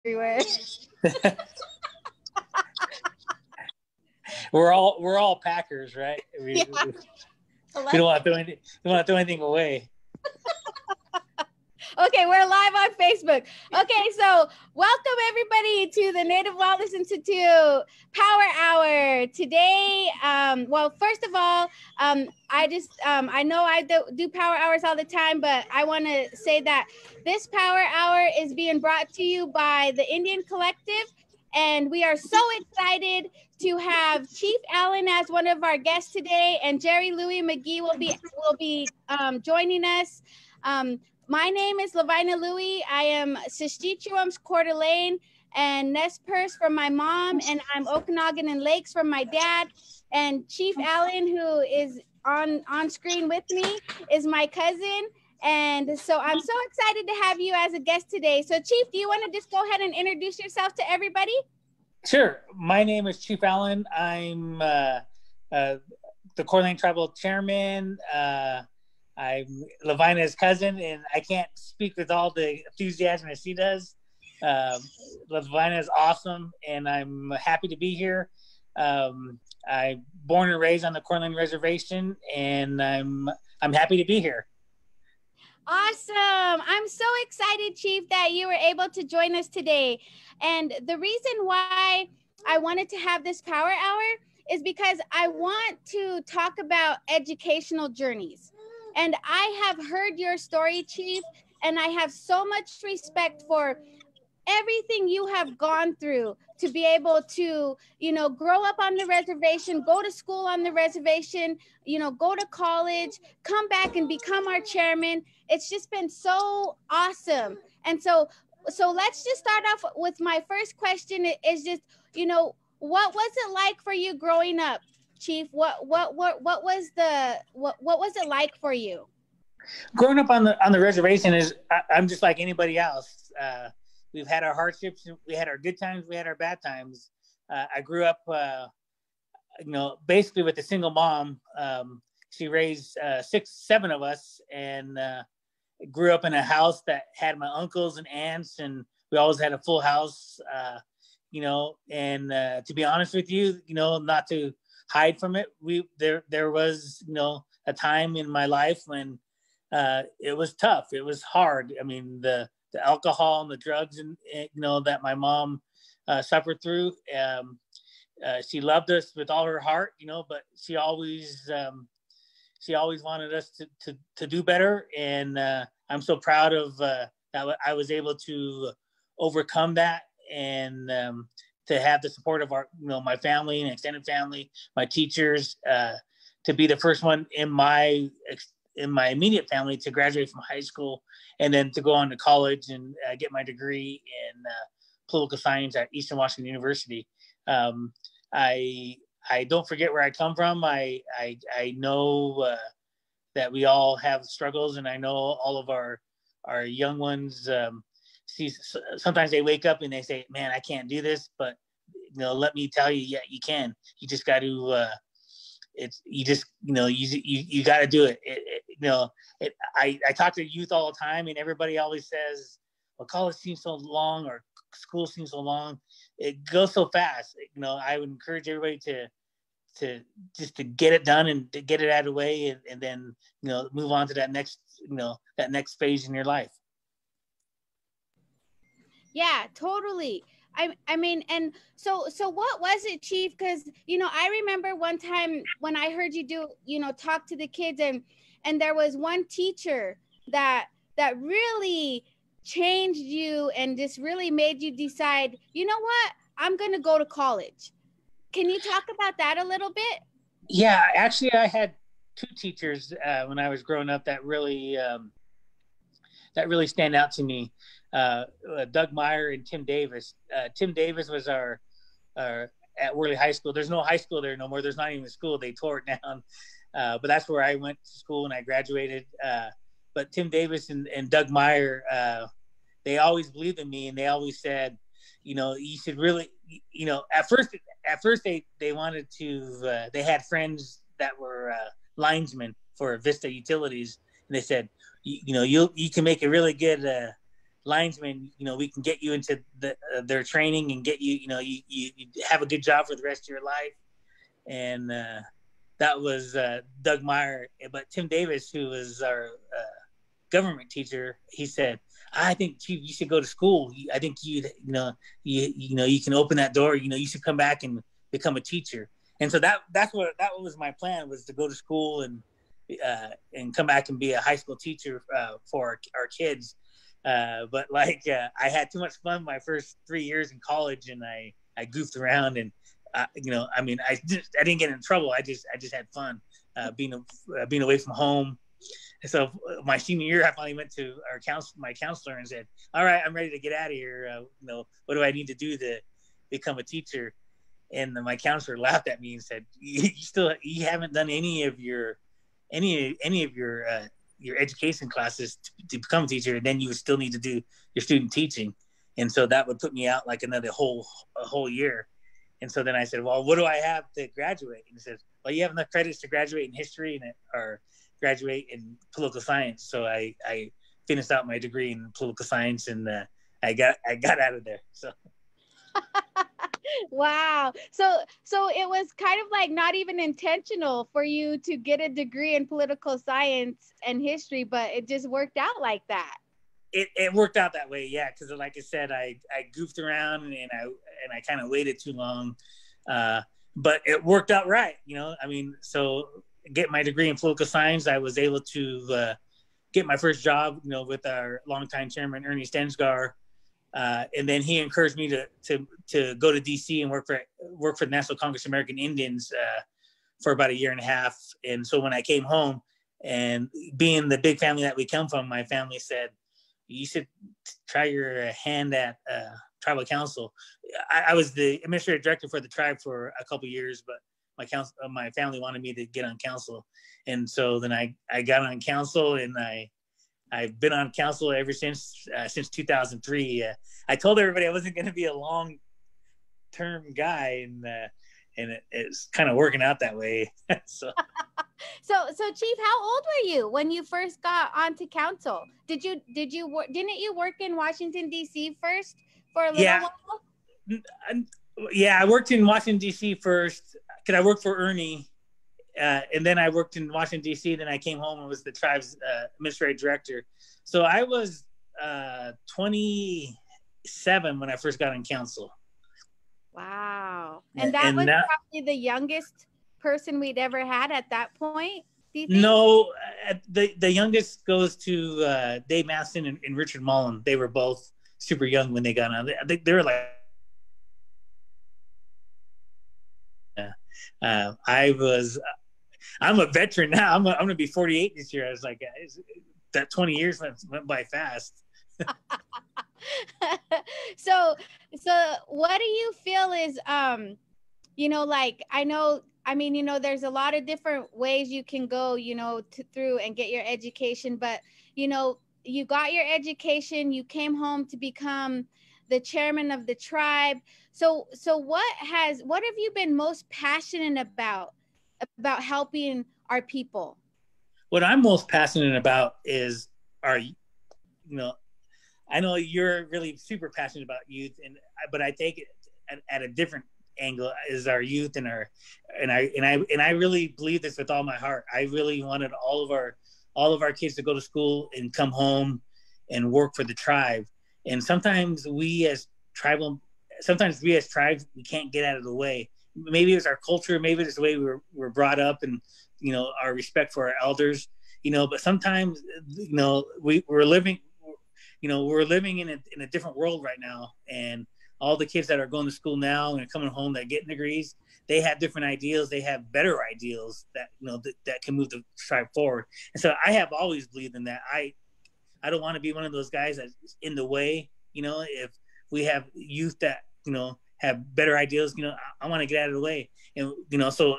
everywhere. We're all Packers, right? We don't want to throw anything away. Okay, we're live on Facebook. Okay, so welcome everybody to the Native Wellness Institute Power Hour. Today, well, first of all, I know I do power hours all the time, but I want to say that this power hour is being brought to you by the Indian Collective, and we are so excited to have Chief Allen as one of our guests today, and Jerry Louie McGee will be joining us. My name is LoVina Louie. I am Sistichuam's Coeur d'Alene and Nez Perce from my mom, and I'm Okanagan and Lakes from my dad. And Chief Allen, who is on screen with me, is my cousin. And so I'm so excited to have you as a guest today. So Chief, do you want to just go ahead and introduce yourself to everybody? Sure. My name is Chief Allen. I'm the Coeur d'Alene Tribal Chairman. I'm LoVina's cousin, and I can't speak with all the enthusiasm as she does. LoVina is awesome, and I'm happy to be here. I'm born and raised on the Coeur d'Alene Reservation, and I'm happy to be here. Awesome. I'm so excited, Chief, that you were able to join us today. And the reason why I wanted to have this power hour is because I want to talk about educational journeys. And I have heard your story, Chief, and I have so much respect for everything you have gone through to be able to, grow up on the reservation, go to school on the reservation, go to college, come back and become our chairman. It's just been so awesome. And so let's just start off with my first question is just, what was it like for you growing up, Chief? What was it like for you? Growing up on the reservation I'm just like anybody else. We've had our hardships, we had our good times, we had our bad times. I grew up, basically with a single mom. She raised 7 of us, and grew up in a house that had my uncles and aunts, and we always had a full house. And to be honest with you, not to hide from it, there was a time in my life when it was tough. It was hard. I mean, the alcohol and the drugs and that my mom suffered through. She loved us with all her heart, but she always wanted us to do better. And I'm so proud of that I was able to overcome that, and to have the support of my family and extended family, my teachers, to be the first one in my immediate family to graduate from high school, and then to go on to college and get my degree in political science at Eastern Washington University. I don't forget where I come from. I know that we all have struggles, and I know all of our young ones. Sometimes they wake up and they say, "Man, I can't do this," but let me tell you, yeah, you can. You just got to. You got to do it. I talk to youth all the time, and everybody always says, well, college seems so long, or school seems so long. It goes so fast. I would encourage everybody to just to get it done and to get it out of the way, and then move on to that next phase in your life. Yeah, totally. I mean, and so what was it, Chief? Because, I remember one time when I heard you talk to the kids, and there was one teacher that really changed you and just really made you decide, you know what, I'm going to go to college. Can you talk about that a little bit? Yeah, actually, I had 2 teachers when I was growing up that really stand out to me. Doug Meyer and Tim Davis. Tim Davis was our at Worley High School. There's no high school there no more. There's not even a school. They tore it down. But that's where I went to school and I graduated. But Tim Davis and Doug Meyer, they always believed in me, and they always said, you should really, at first they wanted to, they had friends that were linesmen for Vista Utilities, and they said, you can make a really good linesmen, we can get you into their training and get you, you have a good job for the rest of your life. And that was Doug Meyer. But Tim Davis, who was our government teacher, he said, I think, Chief, you should go to school. I think you can open that door. You should come back and become a teacher. And so that was my plan, was to go to school and come back and be a high school teacher for our kids. But I had too much fun my first 3 years in college, and I goofed around, and I didn't get in trouble. I just had fun being away from home. So my senior year, I finally went to my counselor and said, all right, I'm ready to get out of here. What do I need to do to become a teacher? And my counselor laughed at me and said, you haven't done any of your education classes to become a teacher, and then you would still need to do your student teaching. And so that would put me out like a whole year. And so then I said, well, what do I have to graduate? And he said, well, you have enough credits to graduate in history or graduate in political science. So I finished out my degree in political science, and I got out of there. So. Wow. So it was kind of like not even intentional for you to get a degree in political science and history, but it just worked out like that. It worked out that way, yeah. Because like I said, I goofed around and I kind of waited too long, but it worked out right. So get my degree in political science, I was able to get my first job, with our longtime chairman Ernie Stensgar. And then he encouraged me to go to DC and work for the National Congress of American Indians for about a year and a half. And so when I came home, and being the big family that we come from, my family said, you should try your hand at tribal council. I was the administrative director for the tribe for a couple of years, but my family wanted me to get on council. And so then I got on council, and I've been on council ever since 2003. I told everybody I wasn't going to be a long-term guy, and it's kind of working out that way. So Chief, how old were you when you first got onto council? Didn't you work in Washington D.C. first for a little while? Yeah, I worked in Washington D.C. first because I worked for Ernie. And then I worked in Washington, D.C. Then I came home and was the tribe's administrative director. So I was 27 when I first got on council. Wow. And that was probably the youngest person we'd ever had at that point, do you think? No, the youngest goes to Dave Maston and Richard Mullen. They were both super young when they got on. They were like... I'm a veteran now. I'm going to be 48 this year. I was like, that 20 years went by fast. So what do you feel is, there's a lot of different ways you can go, through and get your education, but, you got your education, you came home to become the chairman of the tribe. So what have you been most passionate about helping our people? What I'm most passionate about is I know you're really super passionate about youth, but I take it at a different angle, is our youth and I really believe this with all my heart. I really wanted all of our kids to go to school and come home and work for the tribe. And sometimes we as tribes, we can't get out of the way. Maybe it's our culture, maybe it's the way we're brought up, and our respect for our elders. But sometimes we're living in a different world right now, and all the kids that are going to school now and coming home that get degrees, they have different ideals. They have better ideals that that can move the tribe forward. And so I have always believed in that. I don't want to be one of those guys that's in the way. If we have youth that have better ideals, I want to get out of the way. And so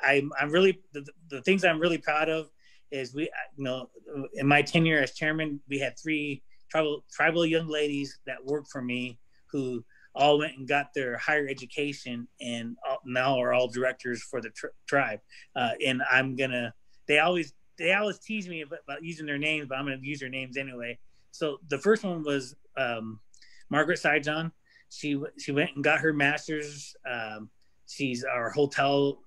I'm really the things I'm really proud of is in my tenure as chairman, we had 3 tribal young ladies that worked for me who all went and got their higher education and now are all directors for the tribe. And they always tease me about using their names, but I'm going to use their names anyway. So the first one was Margaret Sijon. She went and got her master's. She's our hotel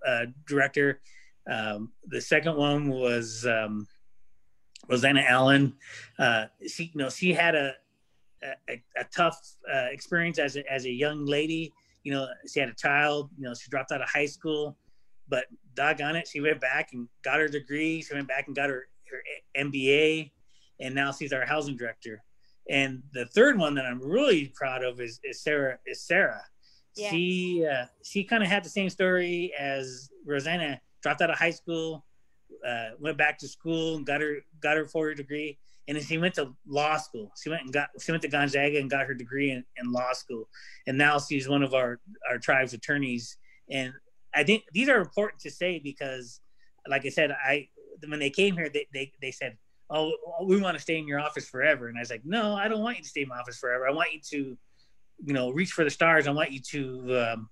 director. The second one was Rosanna Allen. She had a tough experience as a young lady. She had a child. She dropped out of high school, but doggone it, she went back and got her degree. She went back and got her MBA, and now she's our housing director. And the third one that I'm really proud of is Sarah. Yeah. She kind of had the same story as Rosanna. Dropped out of high school, went back to school, and got her 4-year degree, and then she went to law school. She went to Gonzaga and got her degree in law school, and now she's one of our tribe's attorneys. And I think these are important to say because, like I said, when they came here, they said, "Oh, we want to stay in your office forever," and I was like, "No, I don't want you to stay in my office forever. I want you to, reach for the stars. I want you to."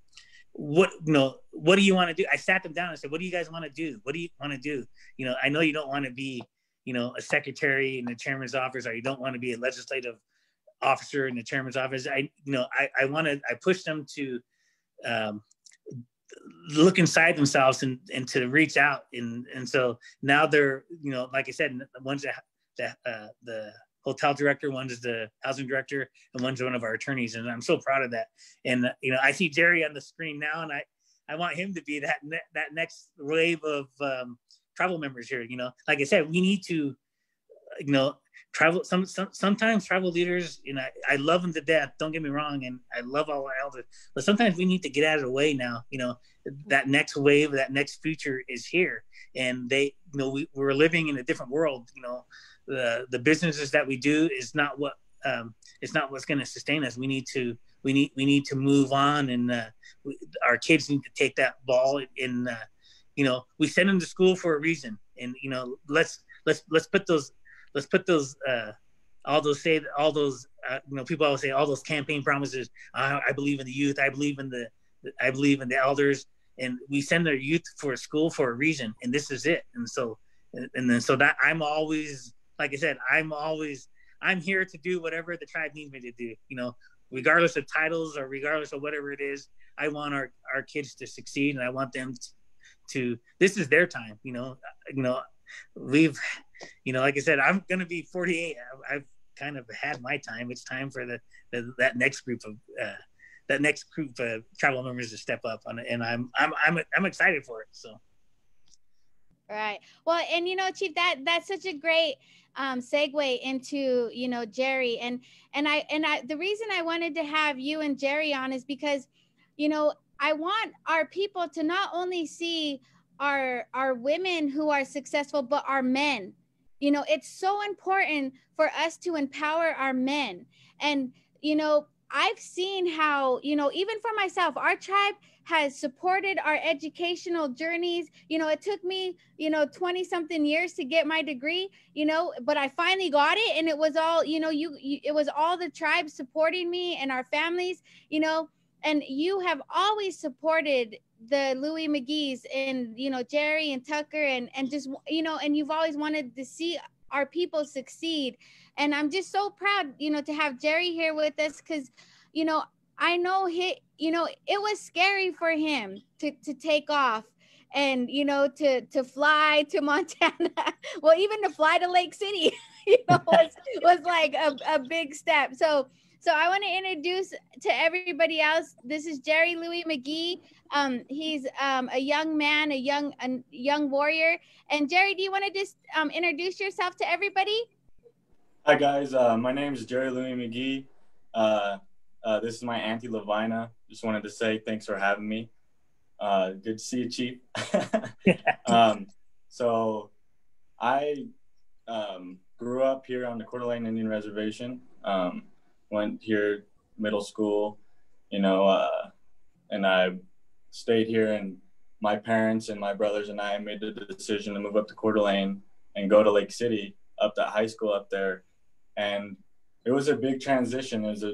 What do you want to do? I sat them down and said, what do you guys want to do? What do you want to do? I know you don't want to be, a secretary in the chairman's office, or you don't want to be a legislative officer in the chairman's office. I push them to look inside themselves and to reach out. And so now they're, like I said, one's the hotel director, one's the housing director, and one's one of our attorneys. And I'm so proud of that. And, I see Jerry on the screen now, and I want him to be that next wave of tribal members here. Like I said, we need to, travel. Sometimes tribal leaders, I love them to death. Don't get me wrong. And I love all our elders, but sometimes we need to get out of the way now. That next wave, that next future is here. And we're living in a different world. The businesses that we do is not what it's not what's going to sustain us. We need to move on, and our kids need to take that ball. And we send them to school for a reason. And let's put those people always say all those campaign promises. I believe in the youth. I believe in the elders. And we send their youth for school for a reason. And this is it. And so that I'm always. Like I said, I'm here to do whatever the tribe needs me to do, regardless of titles or regardless of whatever it is. I want our kids to succeed, and I want them to this is their time, we've, like I said, I'm going to be 48. I've kind of had my time. It's time for that next group of tribal members to step up on it. And I'm excited for it. So. Right. Well, and Chief, that's such a great segue into Jerry, and I the reason I wanted to have you and Jerry on is because I want our people to not only see our women who are successful, but our men. It's so important for us to empower our men. And I've seen how even for myself, our tribe has supported our educational journeys. It took me 20 something years to get my degree, but I finally got it, and it was all it was all the tribes supporting me and our families, and you have always supported the Louie McGee's and Jerry and Tucker and just and you've always wanted to see our people succeed. And I'm just so proud to have Jerry here with us, because I know it was scary for him to take off and to fly to Montana. Well, even to fly to Lake City was like a big step. So I want to introduce to everybody else. This is Jerry Louie McGee. He's a young man, a young warrior. And Jerry, do you want to just introduce yourself to everybody? Hi guys, my name is Jerry Louie McGee. This is my auntie LoVina. Just wanted to say thanks for having me. Good to see you, Chief. So I grew up here on the Coeur d'Alene Indian Reservation. Went here middle school, and I stayed here, and my parents and my brothers and I made the decision to move up to Coeur d'Alene and go to Lake City, up to high school up there. And it was a big transition. It was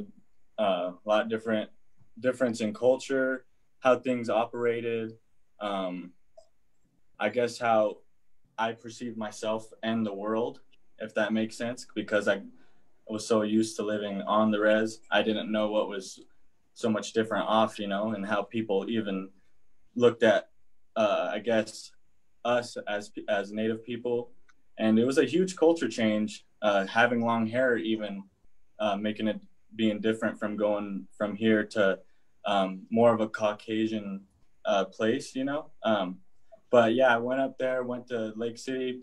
a lot difference in culture, how things operated. I guess how I perceive myself and the world, if that makes sense, because was so used to living on the res, I didn't know what was so much different off, and how people even looked at, I guess, us as Native people. And it was a huge culture change, having long hair, even making it being different from going from here to more of a Caucasian place, But yeah, I went up there, went to Lake City,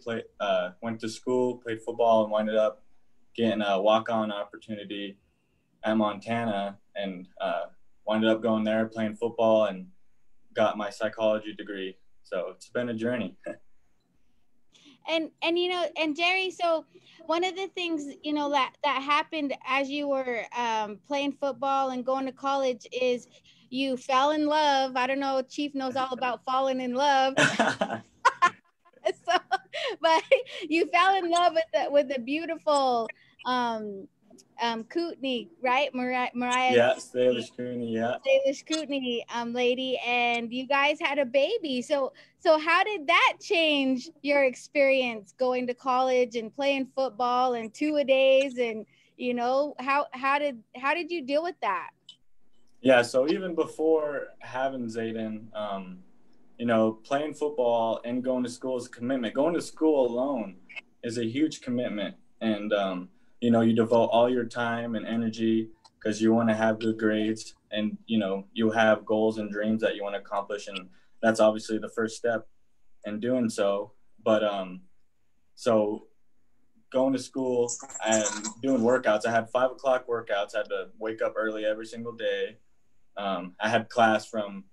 went to school, played football, and winded up getting a walk-on opportunity at Montana, and winded up going there, playing football, and got my psychology degree. So it's been a journey. And and Jerry, so one of the things that happened as you were playing football and going to college is you fell in love. I don't know, Chief knows all about falling in love. So, but you fell in love with the beautiful Kootenai, right? Mariah. Yeah, Salish Kootenai, yeah. Salish Kootenai lady, and you guys had a baby. So how did that change your experience going to college and playing football and two-a-days, and how did you deal with that? Yeah, so even before having Zayden, playing football and going to school is a commitment. Going to school alone is a huge commitment. And, you devote all your time and energy because you want to have good grades, and, you have goals and dreams that you want to accomplish. And that's obviously the first step in doing so. But so going to school and doing workouts, I had 5 o'clock workouts. I had to wake up early every single day. I had class from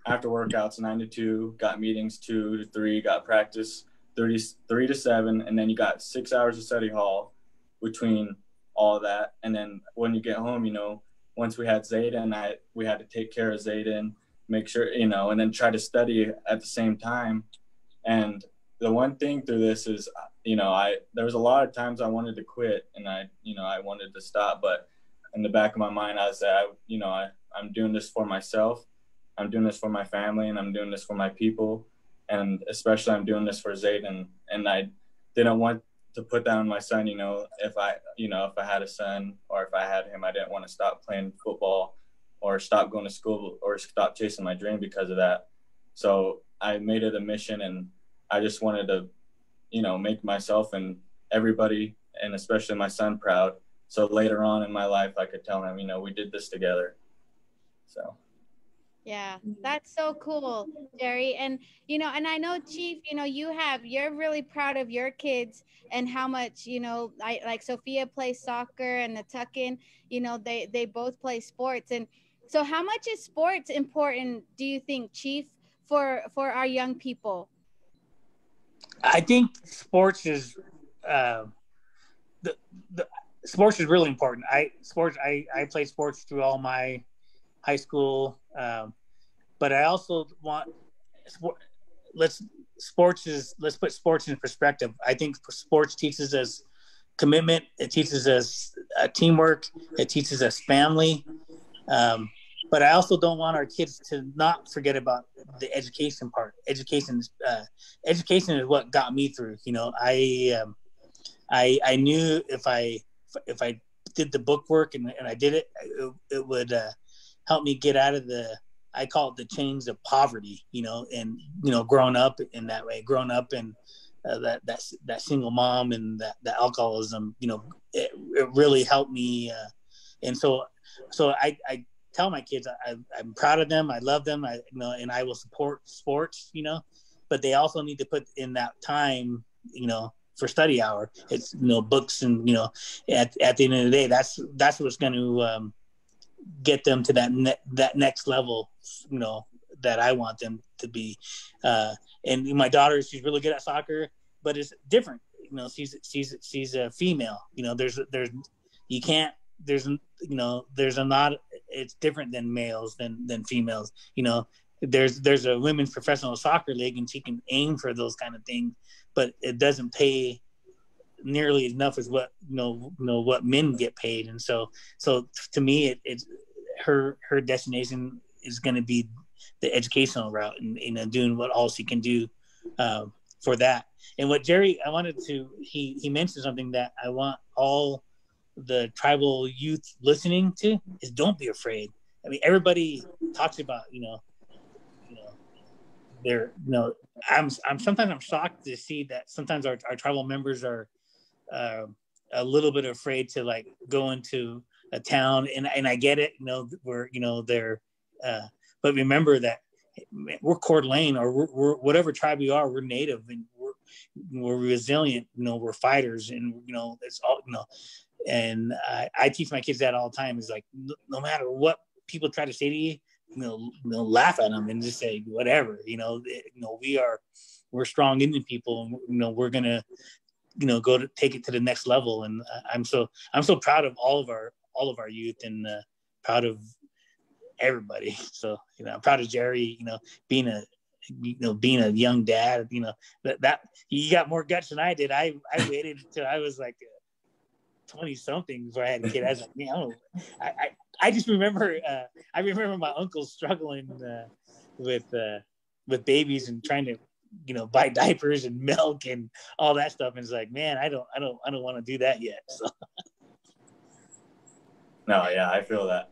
after workouts 9 to 2, got meetings 2 to 3, got practice 3 to 7, and then you got 6 hours of study hall between all of that. And then when you get home, once we had Zayden, we had to take care of Zayden, make sure, and then try to study at the same time. And the one thing through this is, there was a lot of times I wanted to quit, and I wanted to stop, but in the back of my mind, I said, I'm doing this for myself. I'm doing this for my family, and I'm doing this for my people. And especially I'm doing this for Zayden. And I didn't want to put that on my son, if I had a son, or if I had him, I didn't want to stop playing football or stop going to school or stop chasing my dream because of that. So I made it a mission, and I just wanted to, make myself and everybody, and especially my son, proud. So later on in my life, I could tell him, we did this together. So. Yeah, that's so cool, Jerry. And, and I know, Chief, you're really proud of your kids and how much, like Sophia plays soccer, and the Tuckin, they both play sports. And so how much is sports important, do you think, Chief, for our young people? I think sports is the sports is really important. I played sports through all my high school, but I also want let's put sports in perspective. I think sports teaches us commitment. It teaches us teamwork. It teaches us family. But I also don't want our kids to not forget about the education part. Education is what got me through. I knew if I did the book work and I did it, it would help me get out of I call it the chains of poverty, and growing up in that way, growing up in that single mom and that alcoholism, it really helped me. And so I tell my kids I'm proud of them, I love them, and I will support sports, but they also need to put in that time, for study hour. It's books, and at the end of the day, that's what's going to get them to that next level, that I want them to be. And my daughter, she's really good at soccer, but it's different. She's a female. There's a lot. It's different than males than females. There's a women's professional soccer league, and she can aim for those kind of things, but it doesn't pay nearly enough as what what men get paid. And so to me, it's her destination is going to be the educational route, and doing what all she can do for that. And what Jerry, he mentioned something that I want all the tribal youth listening to is don't be afraid. I mean, everybody talks about, they're, I'm sometimes I'm shocked to see that sometimes our tribal members are a little bit afraid to like go into a town, and I get it, we're, they're, but remember that we're Coeur d'Alene, or we're whatever tribe we are, we're native, and we're resilient, we're fighters, and it's all, and I teach my kids that all the time. Is like, no matter what people try to say to you, laugh at them and just say whatever. We're strong Indian people, and we're gonna, go to take it to the next level. And I'm so proud of all of our youth, and proud of everybody. So I'm proud of Jerry. Being a young dad. That you got more guts than I did. I waited until I was like 20 something before I had a kid. I was like, man, I just remember. I remember my uncle struggling with babies and trying to, buy diapers and milk and all that stuff. And it's like, man, I don't want to do that yet. So. No, yeah, I feel that.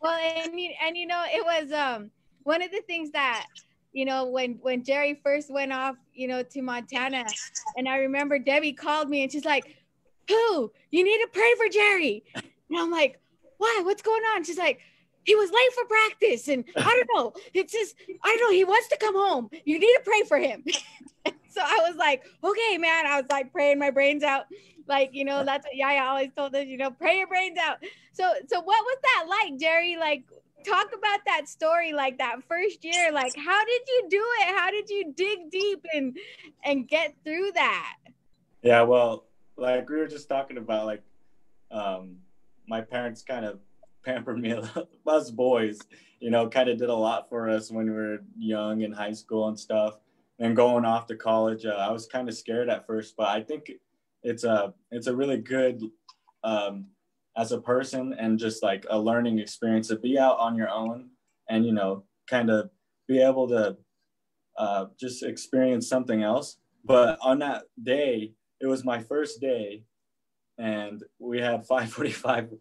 Well, and it was one of the things that, when Jerry first went off, to Montana, and I remember Debbie called me and she's like, "Who? You need to pray for Jerry." And I'm like, "Why? What's going on?" She's like, "He was late for practice, and I don't know. It's just, I don't know. He wants to come home. You need to pray for him." So I was like, "Okay, man." I was like praying my brains out. Like, that's what Yaya always told us, pray your brains out. So what was that like, Jerry? Like, talk about that story, like that first year. Like, how did you do it? How did you dig deep and get through that? Yeah, well, like we were just talking about, like, my parents kind of pampered me, us boys, kind of did a lot for us when we were young in high school and stuff. And going off to college, I was kind of scared at first, but I think it's a really good, as a person, and just like a learning experience to be out on your own and, kind of be able to just experience something else. But on that day, it was my first day, and we had 5:45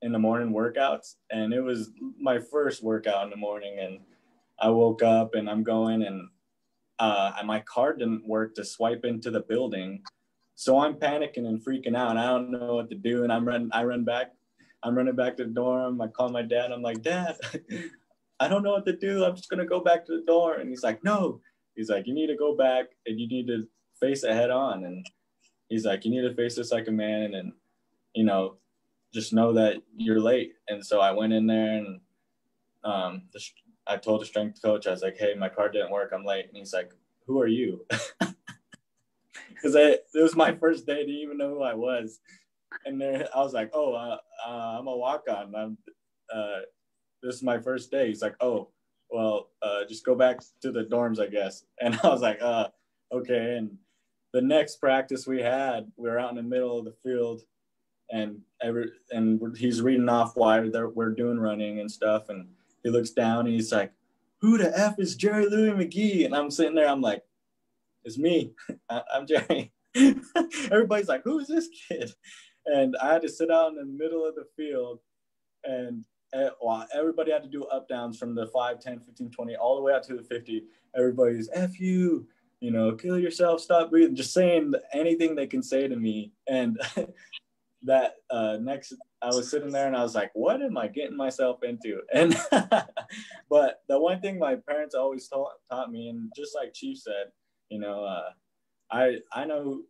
in the morning workouts, and it was my first workout in the morning. And I woke up and I'm going, and my card didn't work to swipe into the building. So I'm panicking and freaking out, and I don't know what to do. And I'm running back to the dorm. I call my dad. I'm like, "Dad, I don't know what to do. I'm just going to go back to the dorm." And he's like, "No." He's like, "You need to go back and you need to face it head on." And he's like, "You need to face this like a man, and just know that you're late." And so I went in there, and I told the strength coach, I was like, "Hey, my card didn't work. I'm late." And he's like, "Who are you?" Because it was my first day. I didn't even know who I was. And then I was like, "Oh, I'm a walk-on. This is my first day." He's like, "Oh, well, just go back to the dorms, I guess." And I was like, "Okay." And the next practice we were out in the middle of the field, and he's reading off why we're doing running and stuff. And he looks down and he's like, "Who the F is Jerry Louie McGee?" And I'm sitting there, I'm like, "It's me. I'm Jerry." Everybody's like, "Who is this kid?" And I had to sit out in the middle of the field, and everybody had to do up downs from the 5, 10, 15, 20, all the way out to the 50. Everybody's "F you, kill yourself, stop breathing," just saying anything they can say to me. And that next, I was sitting there and I was like, "What am I getting myself into?" And but the one thing my parents always taught me, and just like Chief said, I know,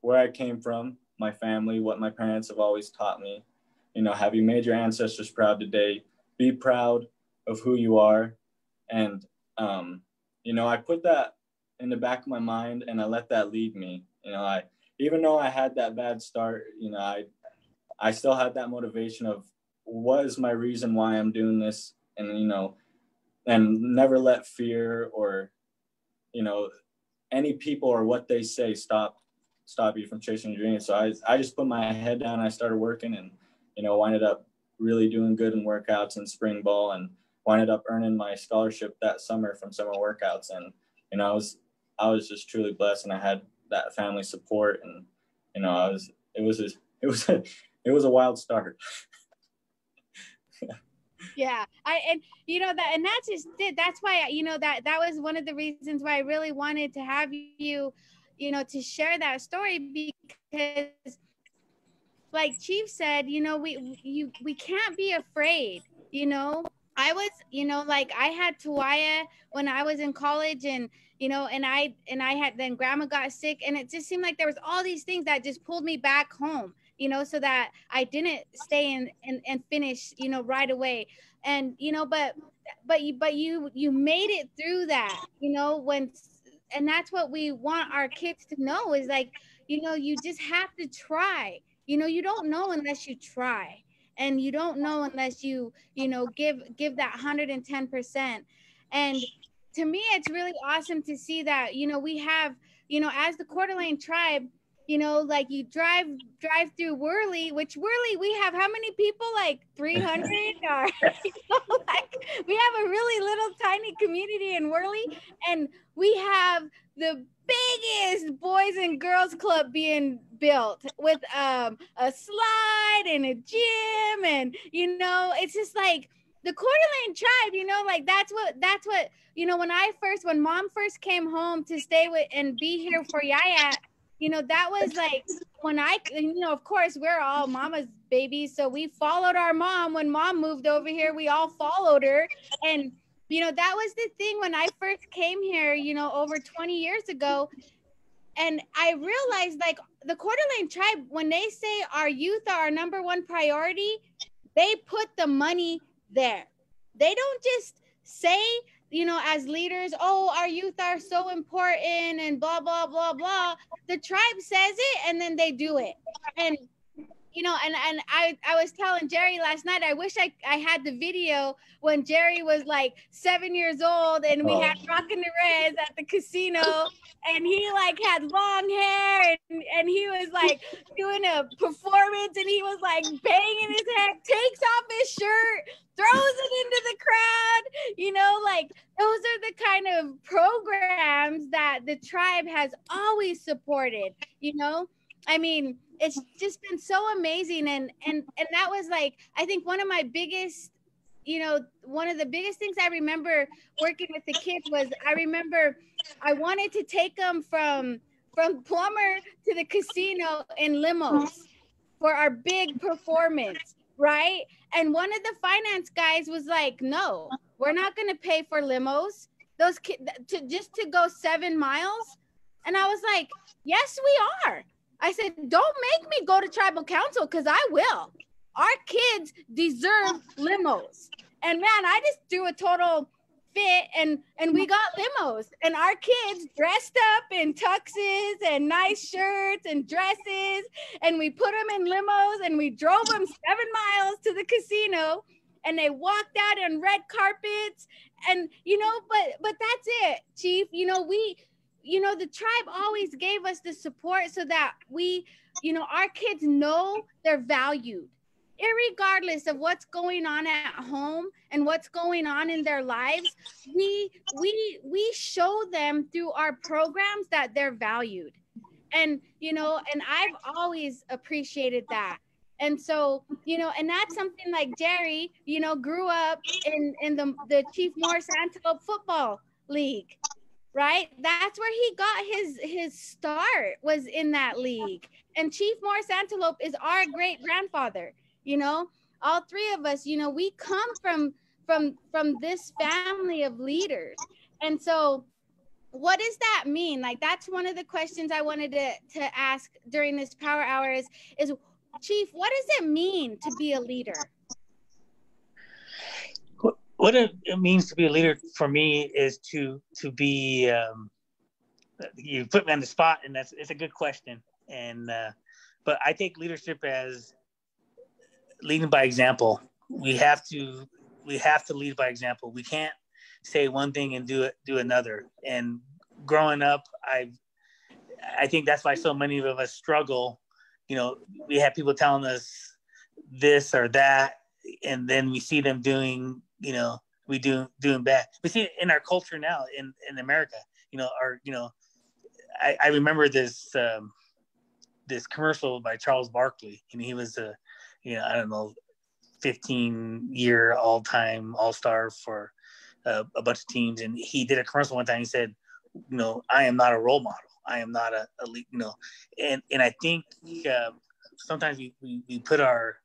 where I came from, my family, what my parents have always taught me. Have you made your ancestors proud today? Be proud of who you are. And, I put that in the back of my mind, and I let that lead me. Even though I had that bad start, I still had that motivation of what is my reason why I'm doing this, and, and never let fear or, any people or what they say stop you from chasing your dreams. So I just put my head down. I started working, and, winded up really doing good in workouts and spring ball, and winded up earning my scholarship that summer from summer workouts. And, I was just truly blessed, and I had that family support, and you know, it was a wild start. Yeah, and you know that, and that's just it. That's why, you know, that was one of the reasons why I really wanted to have you, you know, to share that story, because like Chief said, you know, we can't be afraid, you know. I was, you know, like I had Tawaya when I was in college, and you know, and I had, then grandma got sick, and it just seemed like there was all these things that just pulled me back home, you know, so that I didn't stay and finish, you know, right away. And you know, but you made it through that, you know, and that's what we want our kids to know is like, you know, you just have to try. You know, you don't know unless you try, and you don't know unless you know, give that 110%. And to me, it's really awesome to see that, you know, we have, you know, as the Coeur d'Alene tribe, you know, like you drive through Worley, which Worley, we have how many people? Like 300 or, you know, like we have a really little tiny community in Worley, and we have the biggest boys and girls club being built with a slide and a gym, and you know, it's just like the Coeur d'Alene tribe, you know, like that's what you know, when mom first came home to stay with and be here for Yaya, you know, that was like when you know, of course we're all mama's babies, so we followed our mom. When mom moved over here, we all followed her. And you know, that was the thing when I first came here, you know, over 20 years ago. And I realized, like, the Coeur d'Alene tribe, when they say our youth are our number one priority, they put the money there. They don't just say, you know, as leaders, oh, our youth are so important and blah, blah, blah, blah. The tribe says it and then they do it. And you know, and I was telling Jerry last night, I wish I had the video when Jerry was like 7 years old and we had Rockin' the Reds at the casino, and he like had long hair, and he was like doing a performance, and he was like banging his head, takes off his shirt, throws it into the crowd, you know, like those are the kind of programs that the tribe has always supported, you know. I mean, it's just been so amazing. And that was like, I think one of my biggest, you know, one of the biggest things I remember working with the kids was, I remember I wanted to take them from Plumber to the casino in limos for our big performance, right? And one of the finance guys was like, no, we're not going to pay for limos. Those kids to go 7 miles. And I was like, yes, we are. I said, don't make me go to tribal council, because I will. Our kids deserve limos. And man, I just threw a total fit, and we got limos, and our kids dressed up in tuxes and nice shirts and dresses, and we put them in limos, and we drove them 7 miles to the casino, and they walked out on red carpets. And you know, but that's it, Chief. You know, you know, the tribe always gave us the support so that we, you know, our kids know they're valued, irregardless of what's going on at home and what's going on in their lives. We show them through our programs that they're valued. And you know, and I've always appreciated that. And so, you know, and that's something like Jerry, you know, grew up in the Chief Morris Antelope Football League, right? That's where he got his start, was in that league. And Chief Morris Antelope is our great grandfather. You know, all three of us, you know, we come from this family of leaders. And so what does that mean? Like, that's one of the questions I wanted to ask during this power hour is Chief, what does it mean to be a leader? What it means to be a leader for me is to be. You put me on the spot, and it's a good question. And but I take leadership as leading by example. We have to lead by example. We can't say one thing and do another. And growing up, I think that's why so many of us struggle. You know, we have people telling us this or that, and then we see them doing, you know, doing bad. We see it in our culture now in America. You know, I remember this commercial by Charles Barkley, and he was I don't know, 15-year all-time all-star for a bunch of teams, and he did a commercial one time. He said, I am not a role model. I am not a elite, and I think sometimes we put our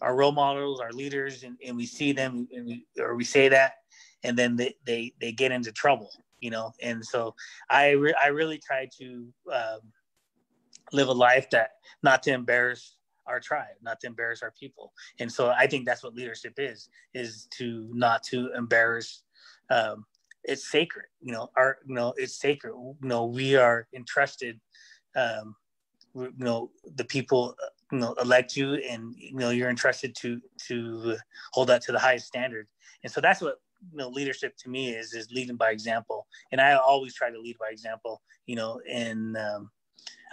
role models, our leaders, and we see them, or we say that, and then they get into trouble, And so I really try to live a life that not to embarrass our tribe, not to embarrass our people. And so I think that's what leadership is to not to embarrass. It's sacred, it's sacred. We are entrusted, the people, elect you, and, you're entrusted to hold that to the highest standard. And so that's what, leadership to me is leading by example. And I always try to lead by example, and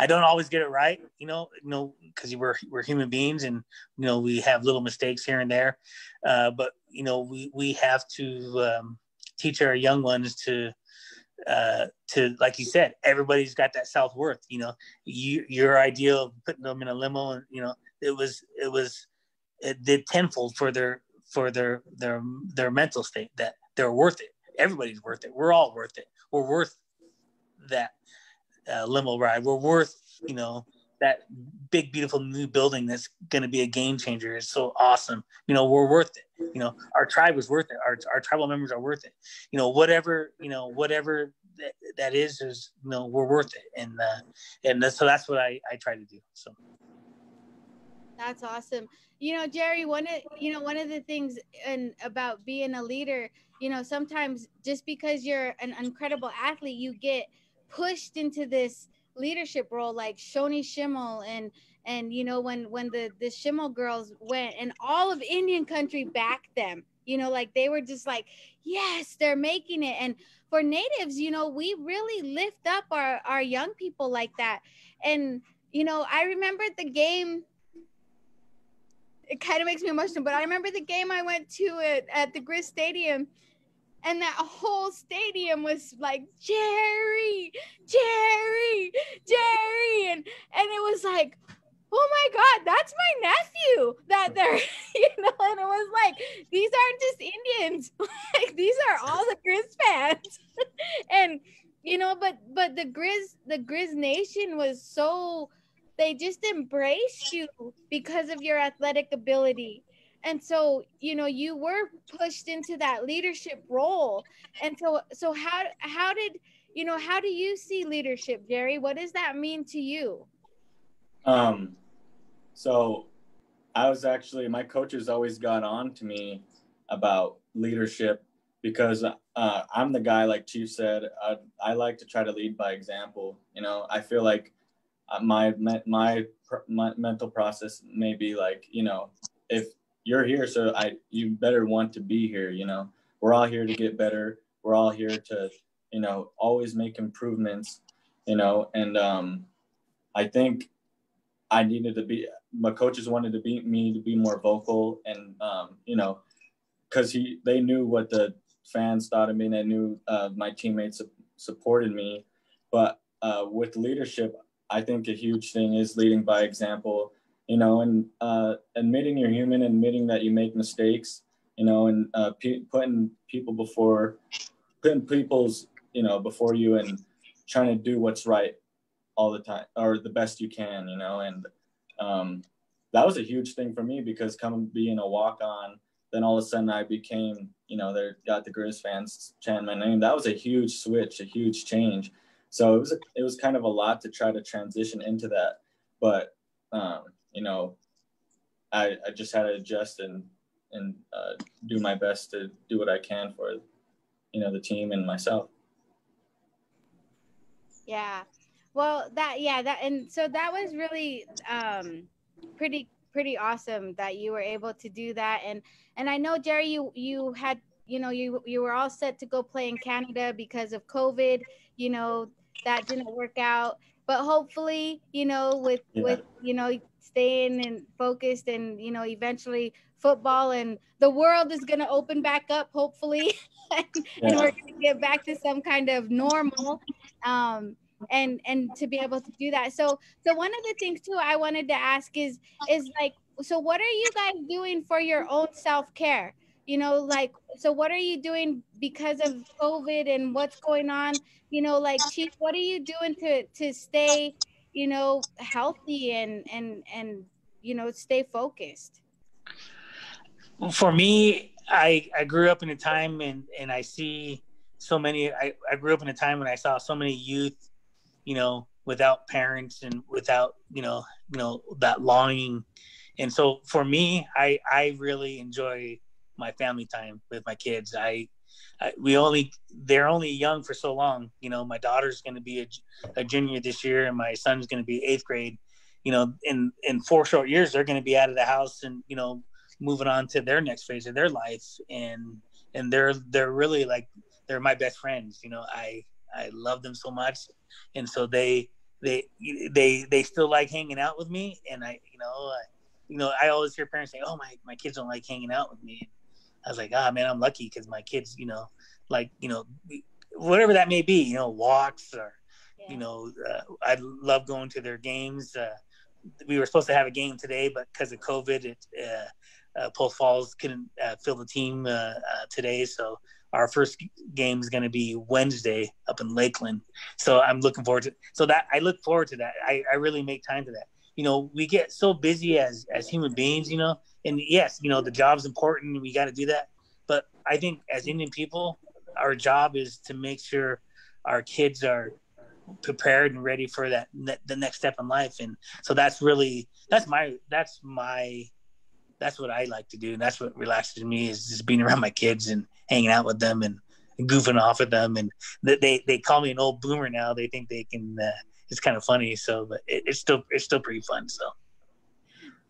I don't always get it right, because we're human beings, and we have little mistakes here and there, but we have to teach our young ones to like you said, everybody's got that self-worth. Your idea of putting them in a limo, and it did tenfold for their mental state, that they're worth it. Everybody's worth it. We're all worth it. We're worth that limo ride. We're worth, that big, beautiful new building that's going to be a game changer. It's so awesome. We're worth it. Our tribe is worth it. Our tribal members are worth it. Whatever that is, we're worth it. And so that's what I try to do. So. That's awesome. Jerry, one of the things about being a leader, sometimes just because you're an incredible athlete, you get pushed into this leadership role, like Shoni Schimmel and when the Schimmel girls went, and all of Indian country backed them, like they were just like, yes, they're making it. And for natives, we really lift up our young people like that. And I remember the game. It kind of makes me emotional, but I remember the game I went to at the Grizz Stadium, and that whole stadium was like, Jerry, Jerry, Jerry. And it was like, oh my God, that's my nephew that they're, and it was like, these aren't just Indians. Like, these are all the Grizz fans. And, but the Grizz Nation was so, they just embraced you because of your athletic ability. And so, you were pushed into that leadership role. And so how do you see leadership, Jerry? What does that mean to you? So I was actually, my coaches always got on to me about leadership because I'm the guy, like Chief said, I like to try to lead by example. I feel like my mental process may be like, if you're here, so you better want to be here. We're all here to get better. We're all here to, always make improvements, and I think I needed to be, my coaches wanted me to be more vocal, and, because they knew what the fans thought of me, and they knew my teammates supported me. But with leadership, I think a huge thing is leading by example, and admitting you're human, admitting that you make mistakes, and putting people's, before you, and trying to do what's right all the time, or the best you can, and that was a huge thing for me, because being a walk-on, then all of a sudden I became, they got the Grizz fans chanting my name. That was a huge switch, a huge change. So it was kind of a lot to try to transition into that, but I just had to adjust and do my best to do what I can for, the team and myself. Yeah. Well, and so that was really pretty awesome that you were able to do that. And I know, Jerry, you had, you were all set to go play in Canada because of COVID, that didn't work out. But hopefully, with staying and focused, and eventually football and the world is going to open back up, hopefully, and we're going to get back to some kind of normal. and to be able to do that. So one of the things too I wanted to ask is like, so what are you guys doing for your own self-care? Like, so what are you doing because of COVID and what's going on? Like, Chief, what are you doing to stay, healthy and stay focused? For me, I grew up in a time and I see so many. I grew up in a time when I saw so many youth, without parents and without that longing. And so for me, I really enjoy my family time with my kids. They're only young for so long. My daughter's going to be a junior this year, and my son's going to be eighth grade. In 4 short years, they're going to be out of the house and moving on to their next phase of their life, and they're really like they're my best friends. I love them so much, and so they still like hanging out with me, and I always hear parents say, "Oh, my kids don't like hanging out with me." I was like, "Ah, man, I'm lucky because my kids, like whatever that may be, walks or, I love going to their games. We were supposed to have a game today, but because of COVID, Post Falls couldn't fill the team today, so our first game is going to be Wednesday up in Lakeland. So I'm looking forward to I look forward to that. I really make time for that. We get so busy as human beings, and yes, the job's important and we got to do that. But I think as Indian people, our job is to make sure our kids are prepared and ready for the next step in life. And so that's what I like to do. And that's what relaxes me, is just being around my kids and hanging out with them and goofing off with them. And they call me an old boomer now. They think they can, it's kind of funny. So, but it's still pretty fun. So.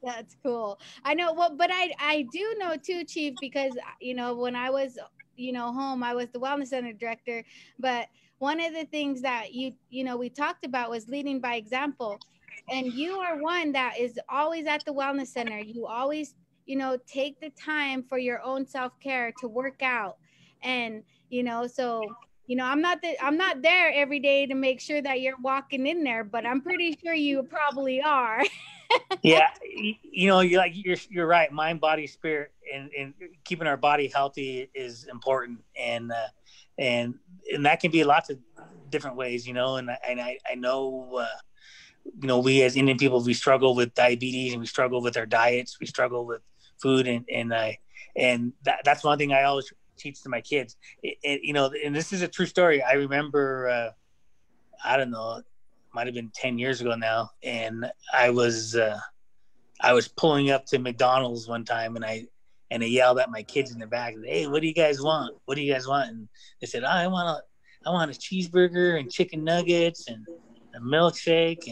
That's cool. I know. Well, but I do know too, Chief, because when I was home, I was the wellness center director. But one of the things that we talked about was leading by example, and you are one that is always at the wellness center. You always take the time for your own self-care to work out, and so I'm not there every day to make sure that you're walking in there, but I'm pretty sure you probably are. Yeah, you're right. Mind, body, spirit, and keeping our body healthy is important, and that can be lots of different ways, And I know, we as Indian people, we struggle with diabetes and we struggle with our diets, we struggle with food, and that's one thing I always teach to my kids. And this is a true story. I remember, I don't know, might have been 10 years ago now, and I was pulling up to McDonald's one time, and I yelled at my kids in the back, "Hey, what do you guys want? What do you guys want?" And they said, "Oh, I want a cheeseburger and chicken nuggets and a milkshake."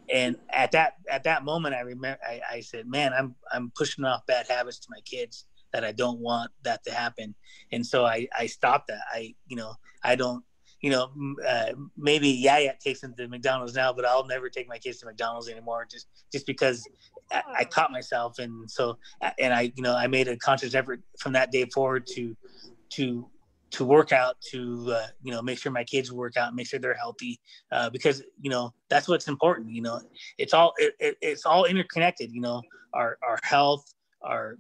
And at that moment, I remember I said, "Man, I'm pushing off bad habits to my kids that I don't want that to happen." And so I stopped that. I don't. Maybe Yaya takes them to McDonald's now, but I'll never take my kids to McDonald's anymore, just because I caught myself. And so, and I made a conscious effort from that day forward to work out, to make sure my kids work out and make sure they're healthy, because that's what's important. It's all interconnected. Our health, our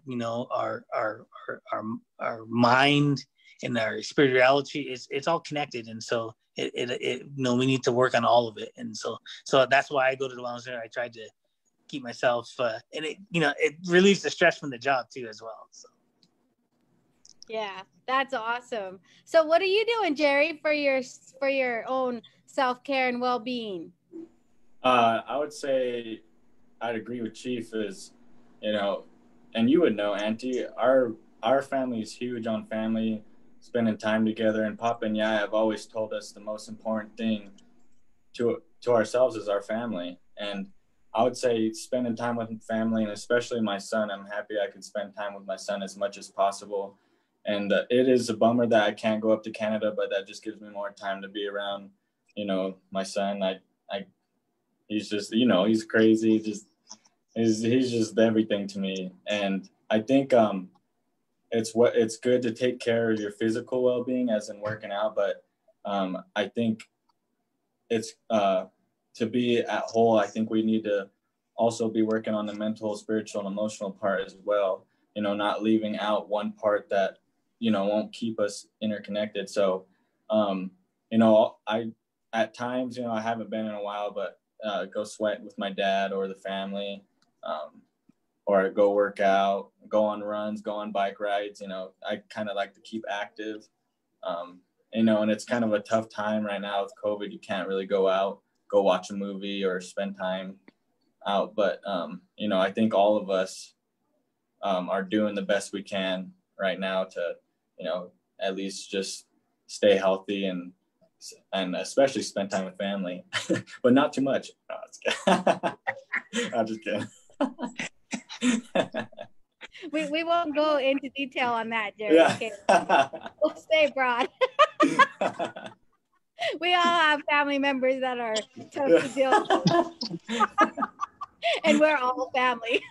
our mind, and our spirituality, it's all connected. And so we need to work on all of it. And so that's why I go to the wellness center. I try to keep myself, and it relieves the stress from the job too as well. So. Yeah, that's awesome. So what are you doing, Jerry, for your own self-care and well-being? I would say I'd agree with Chief, is, and you would know, Auntie, our family is huge on family, spending time together, and Papa and Yaya have always told us the most important thing to ourselves is our family. And I would say spending time with family, and especially my son, I'm happy I could spend time with my son as much as possible. And it is a bummer that I can't go up to Canada, but that just gives me more time to be around, my son. He's just, he's crazy. He's just everything to me. And I think it's good to take care of your physical well-being, as in working out. But I think it's to be at whole, I think we need to also be working on the mental, spiritual, and emotional part as well. Not leaving out one part that, won't keep us interconnected. So, I, at times, I haven't been in a while, but go sweat with my dad or the family, or go work out, go on runs, go on bike rides. I kind of like to keep active, and it's kind of a tough time right now with COVID. You can't really go out, go watch a movie or spend time out. But, I think all of us are doing the best we can right now to, at least just stay healthy and especially spend time with family, but not too much. No, I'm just kidding. We won't go into detail on that, Jerry. Yeah. Okay. We'll stay broad. We all have family members that are tough to deal with. And we're all family.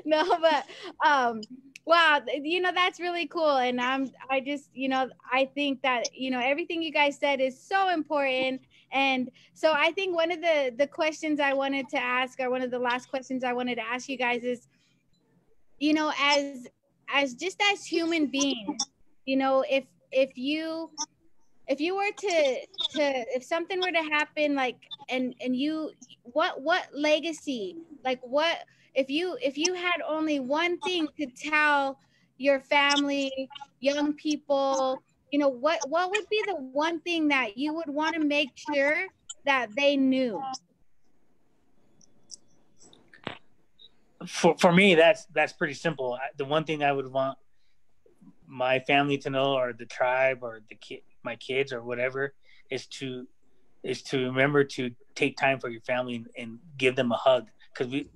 No, but wow, that's really cool. And I just, I think that, everything you guys said is so important. And so I think one of the questions I wanted to ask, or one of the last questions I wanted to ask you guys is, as just as human beings, if you were to if something were to happen, like, and you, what legacy, like, what if you had only one thing to tell your family, young people, what would be the one thing that you would want to make sure that they knew? For me, that's pretty simple. The one thing I would want my family to know, or the tribe, or my kids, or whatever, is to remember to take time for your family and give them a hug, because we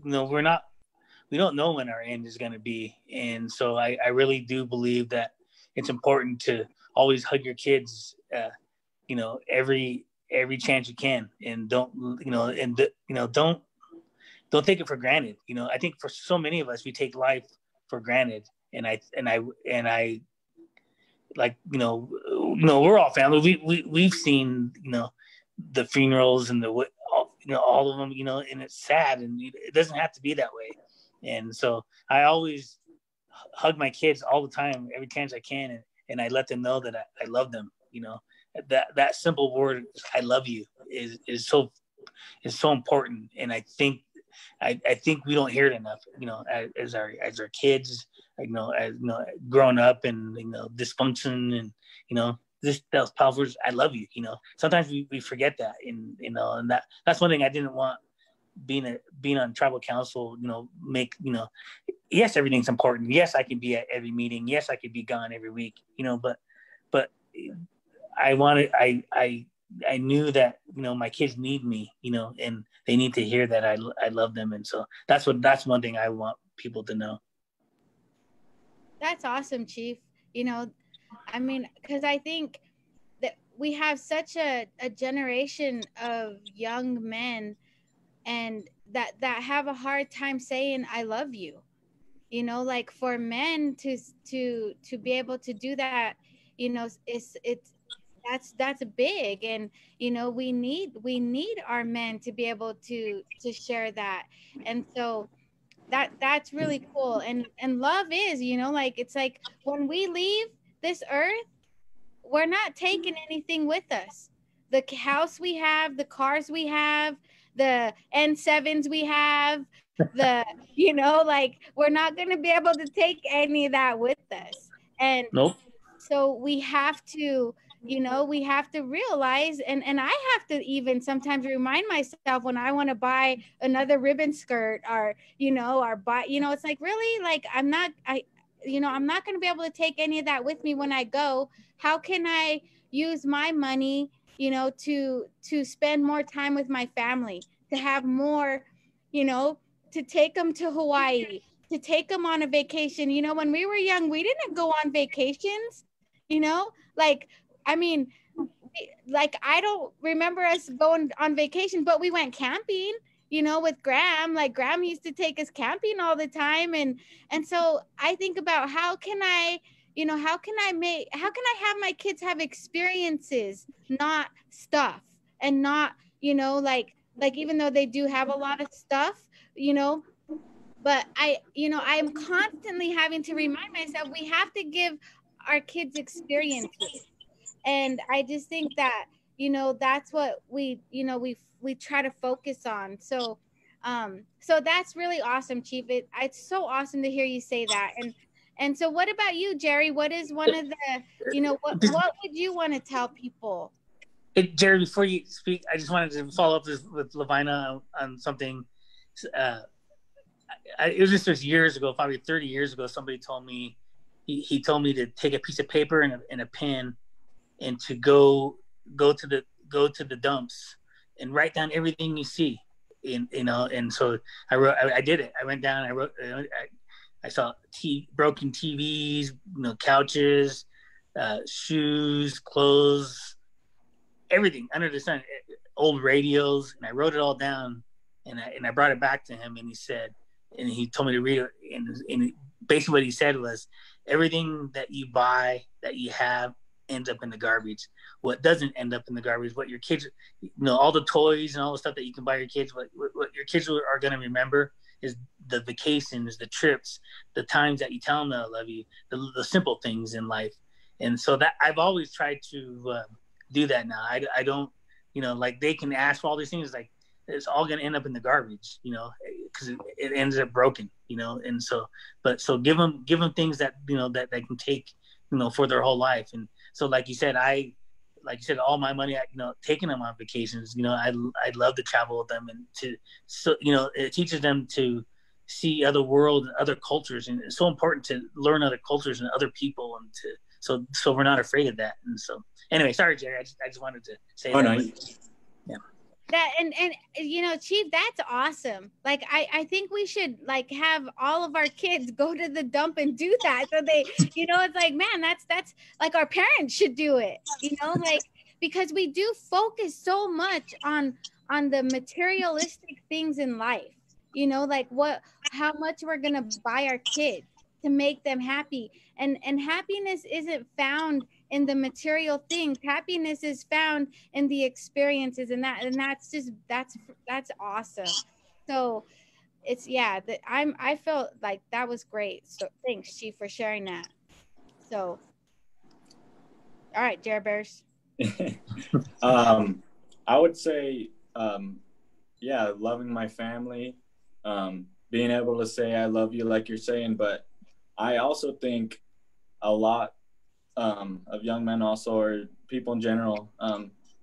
don't know when our end is going to be. And so I really do believe that it's important to always hug your kids, every chance you can, and don't take it for granted. I think for so many of us, we take life for granted. And I like, we're all family. We've seen, the funerals and all of them, and it's sad, and it doesn't have to be that way. And so I always hug my kids all the time, every chance I can. And I let them know that I love them. That simple word, I love you, is so important. And I think we don't hear it enough, as our kids, growing up, and, dysfunction, and, those powerful words, I love you. Sometimes we forget that. And that's one thing I didn't want being on tribal council, yes, everything's important. Yes, I can be at every meeting. Yes, I could be gone every week, but I knew that, my kids need me, and they need to hear that I love them. And so that's one thing I want people to know. That's awesome, Chief. Because I think that we have such a generation of young men, and that have a hard time saying I love you. Like, for men to be able to do that, that's big. And we need our men to be able to share that. And so that's really cool. And love is, like, it's like when we leave this earth, we're not taking anything with us. The house we have, the cars we have, the N7s we have, the like, we're not going to be able to take any of that with us. And nope. So we have to realize, and I have to even sometimes remind myself when I want to buy another ribbon skirt, or or buy, it's like, really, like, I'm not going to be able to take any of that with me when I go. How can I use my money, to spend more time with my family, to have more, to take them to Hawaii, to take them on a vacation. When we were young, we didn't go on vacations, like, I don't remember us going on vacation, but we went camping, with Graham. Like, Graham used to take us camping all the time. And so I think about, how can I, you know, how can I have my kids have experiences, not stuff, and not, you know, like even though they do have a lot of stuff, you know, but you know, I am constantly having to remind myself we have to give our kids experiences. And I just think that, you know, that's what we, you know, we try to focus on. So so that's really awesome, Chief. It's so awesome to hear you say that. And so what about you, Jerry? What is one of the, you know, what would you want to tell people? Jerry, before you speak, I just wanted to follow up with LoVina on something. Uh, it was just years ago, probably 30 years ago. Somebody told me, he told me to take a piece of paper and a pen, and to go to the dumps and write down everything you see. And you know, and so I did it. I went down. I wrote. I saw broken TVs, you know, couches, shoes, clothes, everything under the sun, old radios, and I wrote it all down, and I brought it back to him, and he said, and he told me to read it, and basically what he said was, everything that you buy, that you have, ends up in the garbage. What doesn't end up in the garbage, what your kids, you know, all the toys and all the stuff that you can buy your kids, what your kids are going to remember is the vacations, the trips, the times that you tell them that I love you, the simple things in life. And so that I've always tried to do that now. I don't, you know, like they can ask for all these things, like it's all going to end up in the garbage, you know, because it ends up broken, you know. And so, but so give them things that, you know, that they can take, you know, for their whole life. And so, like you said, all my money, you know, taking them on vacations, you know, I'd love to travel with them, and to, so, you know, it teaches them to see other world and other cultures. And it's so important to learn other cultures and other people, and so we're not afraid of that. And so anyway, sorry, Jerry, I just wanted to say that. No. Yeah. That and you know, Chief, that's awesome. Like I think we should like have all of our kids go to the dump and do that, so they, you know, it's like, man, that's like our parents should do it, you know, like, because we do focus so much on the materialistic things in life, you know, like how much we're gonna buy our kids to make them happy. And happiness isn't found in the material things. Happiness is found in the experiences, and that's awesome. So it's, yeah, I felt like that was great. So thanks, Chief, for sharing that. So all right, Jared Bears. I would say, yeah, loving my family, being able to say I love you, like you're saying. But I also think a lot of young men also, or people in general,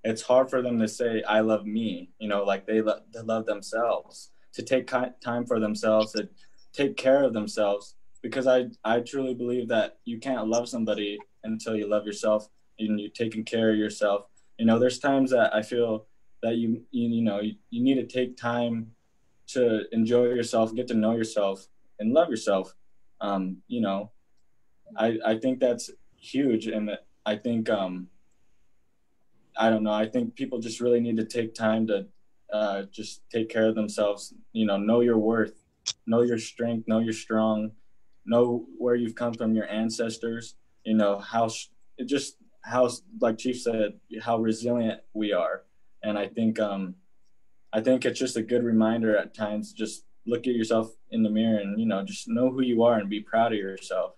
it's hard for them to say I love me, you know, like they love themselves, to take time for themselves, to take care of themselves, because I truly believe that you can't love somebody until you love yourself and you're taking care of yourself. You know, there's times that I feel that you need to take time to enjoy yourself, get to know yourself, and love yourself. You know, I think that's huge. And I think I don't know, I think people just really need to take time to just take care of themselves. You know your worth, know your strength, know you're strong, know where you've come from, your ancestors. You know how, like Chief said, how resilient we are. And I think it's just a good reminder at times, just look at yourself in the mirror and, you know, just know who you are and be proud of yourself.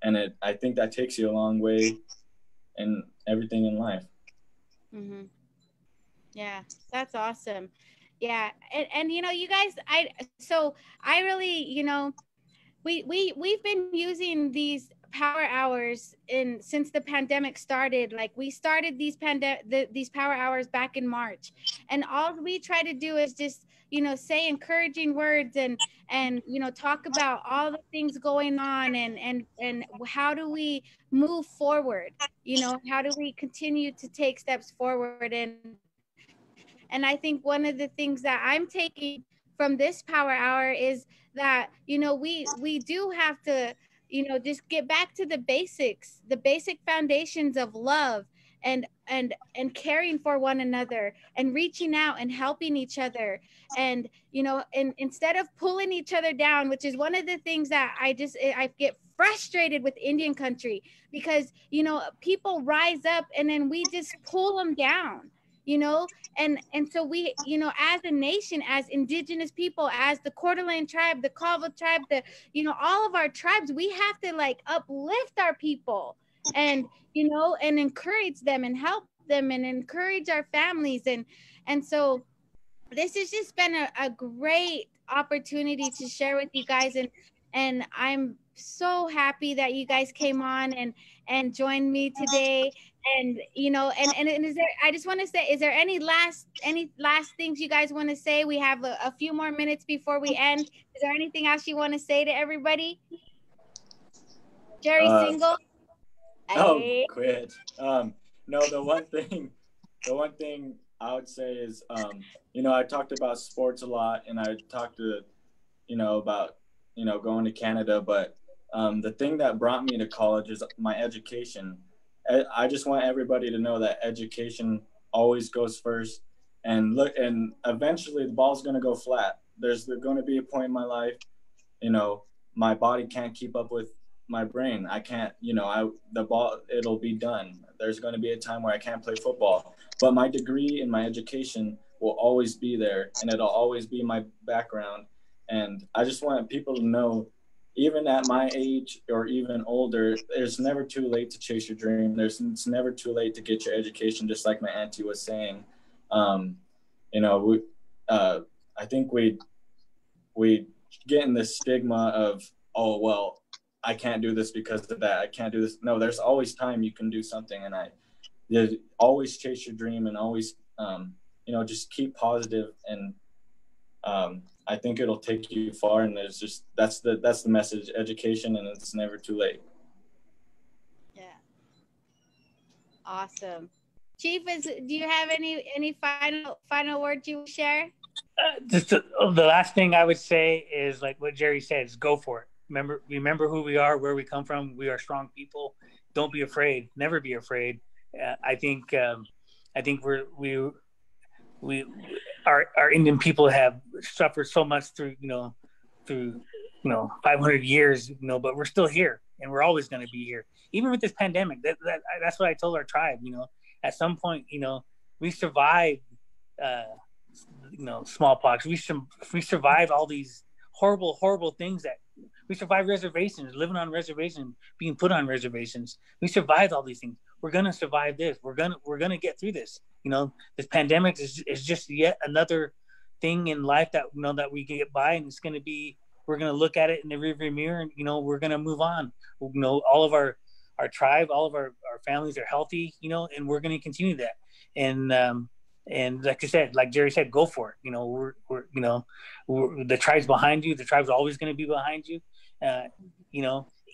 And I think that takes you a long way in everything in life. Mm-hmm. Yeah, that's awesome. Yeah, and you know, you guys, I really, you know, we've been using these power hours since the pandemic started. Like, we started these power hours back in March, and all we try to do is just, you know, say encouraging words, and you know, talk about all the things going on, and how do we move forward, you know, how do we continue to take steps forward. And I think one of the things that I'm taking from this power hour is that, you know, we do have to, you know, just get back to the basics, the basic foundations of love, and and caring for one another and reaching out and helping each other. And and instead of pulling each other down, which is one of the things that I get frustrated with Indian country, because people rise up and then we just pull them down. And so we, as a nation, as indigenous people, as the Coeur d'Alene tribe, the Colville tribe, all of our tribes, we have to like uplift our people, and and encourage them and help them and encourage our families. And so this has just been a great opportunity to share with you guys, and I'm so happy that you guys came on and joined me today. And and is there, I just want to say, is there any last things you guys want to say? We have a few more minutes before we end. Is there anything else you want to say to everybody? Jerry Single? Oh, quit. No, the one thing I would say is, I talked about sports a lot, and I talked to, about, going to Canada, but the thing that brought me to college is my education. I just want everybody to know that education always goes first, and eventually the ball's going to go flat. There's going to be a point in my life, my body can't keep up with my brain. I can't, the ball, it'll be done. There's going to be a time where I can't play football, but my degree and my education will always be there, and it'll always be my background. And I just want people to know, even at my age or even older, it's never too late to chase your dream. It's never too late to get your education, just like my auntie was saying. I think we get in this stigma of, oh, well, I can't do this because of that. I can't do this. No, there's always time you can do something. And always chase your dream, and always, just keep positive. And I think it'll take you far. And that's the message: education, and it's never too late. Yeah. Awesome. Chief, do you have any final words you will share? Just the last thing I would say is, like what Jerry said, is go for it. Remember who we are, where we come from. We are strong people. Don't be afraid. Never be afraid. I think our Indian people have suffered so much through 500 years, but we're still here, and we're always going to be here, even with this pandemic. That's what I told our tribe. At some point, we survived, smallpox. We survived all these horrible things that. We survived reservations, living on reservations, being put on reservations. We survived all these things. We're gonna survive this. We're gonna get through this. This pandemic is just yet another thing in life that that we get by, and it's gonna be. We're gonna look at it in the rearview mirror, and we're gonna move on. All of our tribe, all of our families are healthy, and we're gonna continue that. And like I said, like Jerry said, go for it. We're the tribe's behind you. The tribe's always going to be behind you.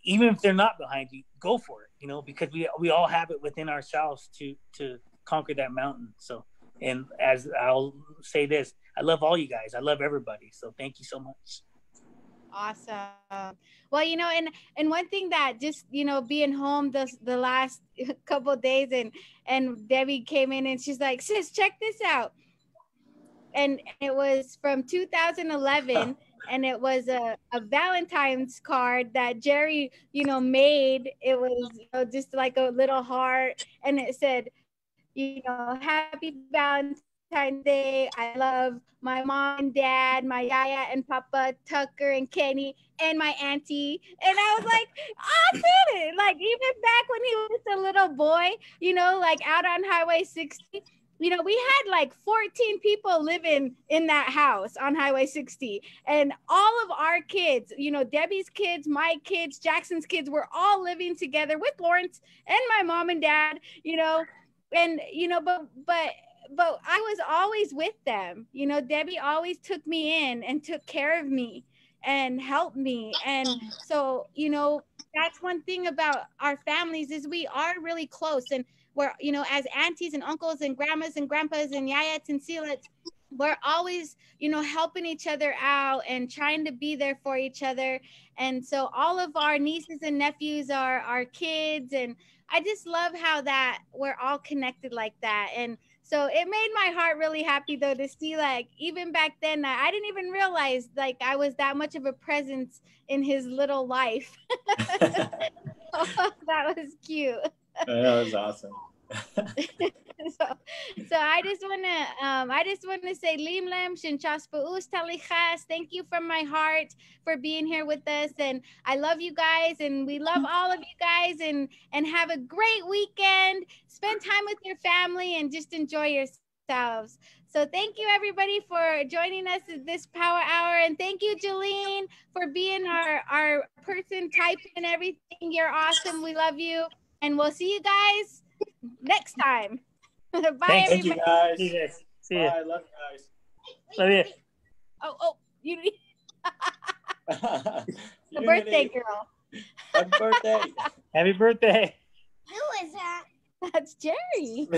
Even if they're not behind you, go for it. Because we all have it within ourselves to conquer that mountain. So, and as I'll say this, I love all you guys. I love everybody. So thank you so much. Awesome. Well, and one thing that just, being home the last couple of days, and Debbie came in and she's like, sis, check this out. And it was from 2011, and it was a Valentine's card that Jerry, made. It was, just like a little heart, and it said, happy Valentine's Day. I love my mom and dad, my yaya and papa, Tucker and Kenny, and my auntie. And I was like, I feel it. Like, even back when he was a little boy, like out on Highway 60, we had like 14 people living in that house on Highway 60. And all of our kids, Debbie's kids, my kids, Jackson's kids, were all living together with Lawrence and my mom and dad, and but I was always with them. Debbie always took me in and took care of me and helped me. And so, that's one thing about our families, is we are really close, and we're, as aunties and uncles and grandmas and grandpas and yayats and silats, we're always, you know, helping each other out and trying to be there for each other. And so all of our nieces and nephews are our kids. And I just love how that we're all connected like that. And so it made my heart really happy though to see, like, even back then, I didn't even realize like I was that much of a presence in his little life. That was cute. That was awesome. So I just wanna say Limlem Shinchaspaus Talijas. Thank you from my heart for being here with us. And I love you guys, and we love all of you guys, and have a great weekend. Spend time with your family and just enjoy yourselves. So thank you everybody for joining us at this power hour. And thank you, Jolene, for being our person typing and everything. You're awesome. We love you. And we'll see you guys next time. Bye, Thanks. Thank you, guys. See you guys. See Bye. you. Love you guys. Love you. Oh, you the Unity. birthday girl. Happy birthday. Happy birthday. Who is that? That's Jerry.